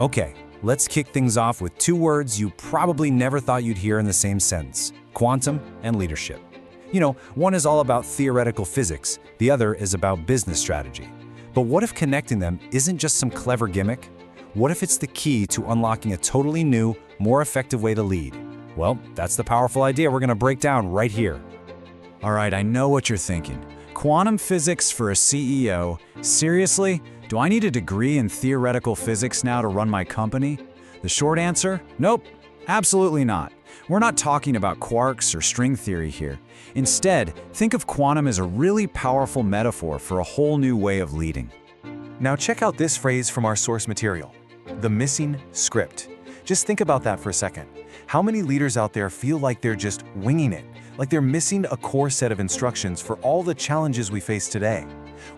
Okay, let's kick things off with two words you probably never thought you'd hear in the same sentence: quantum and leadership. One is all about theoretical physics, the other is about business strategy. But what if connecting them isn't just some clever gimmick? What if it's the key to unlocking a totally new, more effective way to lead? Well, that's the powerful idea we're going to break down right here. All right, I know what you're thinking. Quantum physics for a CEO? Seriously? Do I need a degree in theoretical physics now to run my company? The short answer? Nope, absolutely not. We're not talking about quarks or string theory here. Instead, think of quantum as a really powerful metaphor for a whole new way of leading. Now check out this phrase from our source material: the missing script. Just think about that for a second. How many leaders out there feel like they're just winging it, like they're missing a core set of instructions for all the challenges we face today?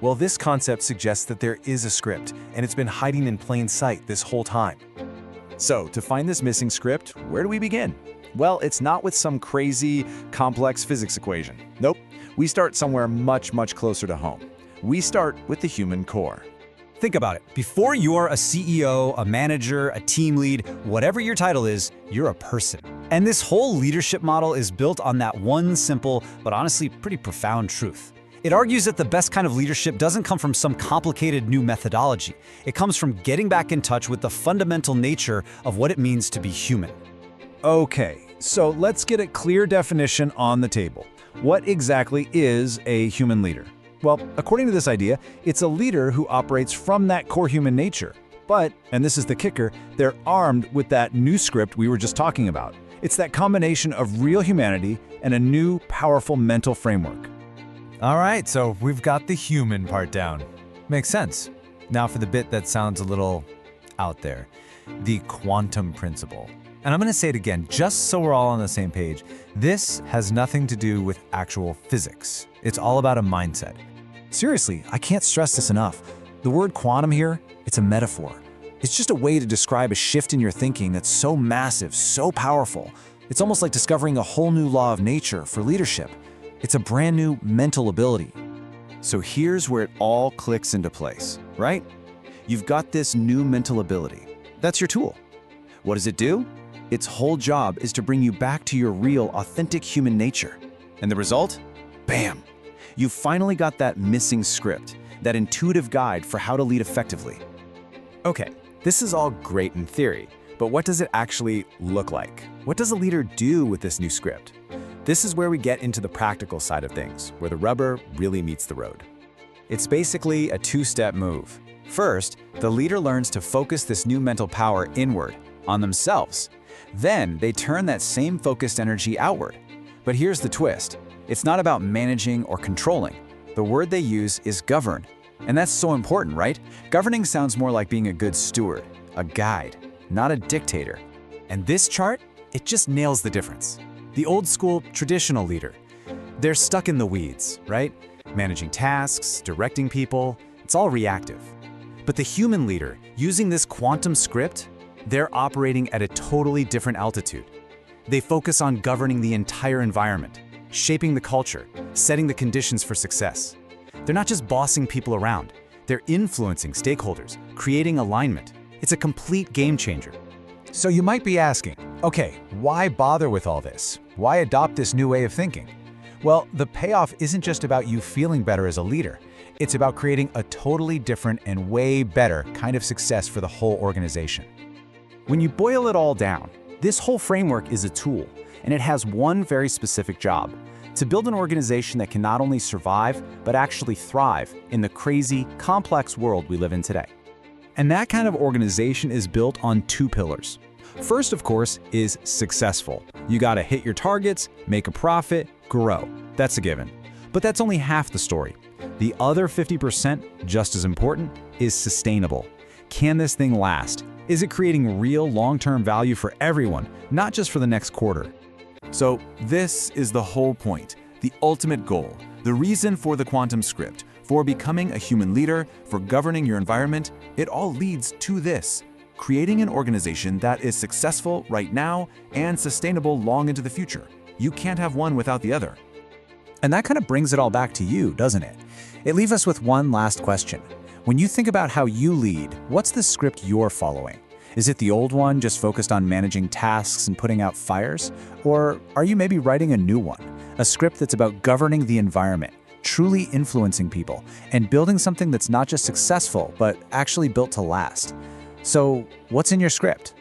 Well, this concept suggests that there is a script, and it's been hiding in plain sight this whole time. So, to find this missing script, where do we begin? Well, it's not with some crazy, complex physics equation. Nope, we start somewhere much, much closer to home. We start with the human core. Think about it. Before you're a CEO, a manager, a team lead, whatever your title is, you're a person. And this whole leadership model is built on that one simple, but honestly pretty profound truth. It argues that the best kind of leadership doesn't come from some complicated new methodology. It comes from getting back in touch with the fundamental nature of what it means to be human. Okay, so let's get a clear definition on the table. What exactly is a human leader? Well, according to this idea, it's a leader who operates from that core human nature. But, and this is the kicker, they're armed with that new script we were just talking about. It's that combination of real humanity and a new, powerful mental framework. All right, so we've got the human part down. Makes sense. Now for the bit that sounds a little out there, the quantum principle. And I'm going to say it again, just so we're all on the same page. This has nothing to do with actual physics. It's all about a mindset. Seriously, I can't stress this enough. The word quantum here, it's a metaphor. It's just a way to describe a shift in your thinking that's so massive, so powerful. It's almost like discovering a whole new law of nature for leadership. It's a brand new mental ability. So here's where it all clicks into place, right? You've got this new mental ability. That's your tool. What does it do? Its whole job is to bring you back to your real, authentic human nature. And the result? Bam! You've finally got that missing script, that intuitive guide for how to lead effectively. Okay, this is all great in theory, but what does it actually look like? What does a leader do with this new script? This is where we get into the practical side of things, where the rubber really meets the road. It's basically a two-step move. First, the leader learns to focus this new mental power inward, on themselves. Then they turn that same focused energy outward. But here's the twist. It's not about managing or controlling. The word they use is govern. And that's so important, right? Governing sounds more like being a good steward, a guide, not a dictator. And this chart, it just nails the difference. The old school, traditional leader, they're stuck in the weeds, right? Managing tasks, directing people, it's all reactive. But the human leader, using this quantum script, they're operating at a totally different altitude. They focus on governing the entire environment, shaping the culture, setting the conditions for success. They're not just bossing people around, they're influencing stakeholders, creating alignment. It's a complete game changer. So you might be asking, okay, why bother with all this? Why adopt this new way of thinking? Well, the payoff isn't just about you feeling better as a leader. It's about creating a totally different and way better kind of success for the whole organization. When you boil it all down, this whole framework is a tool, and it has one very specific job: to build an organization that can not only survive, but actually thrive in the crazy, complex world we live in today. And that kind of organization is built on two pillars. First, of course, is successful. You gotta hit your targets, make a profit, grow. That's a given. But that's only half the story. The other 50%, just as important, is sustainable. Can this thing last? Is it creating real long-term value for everyone, not just for the next quarter? So this is the whole point, the ultimate goal, the reason for the quantum script, for becoming a human leader, for governing your environment. It all leads to this: creating an organization that is successful right now and sustainable long into the future. You can't have one without the other. And that kind of brings it all back to you, doesn't it? It leaves us with one last question. When you think about how you lead, what's the script you're following? Is it the old one, just focused on managing tasks and putting out fires? Or are you maybe writing a new one, a script that's about governing the environment, truly influencing people, and building something that's not just successful, but actually built to last? So, what's in your script?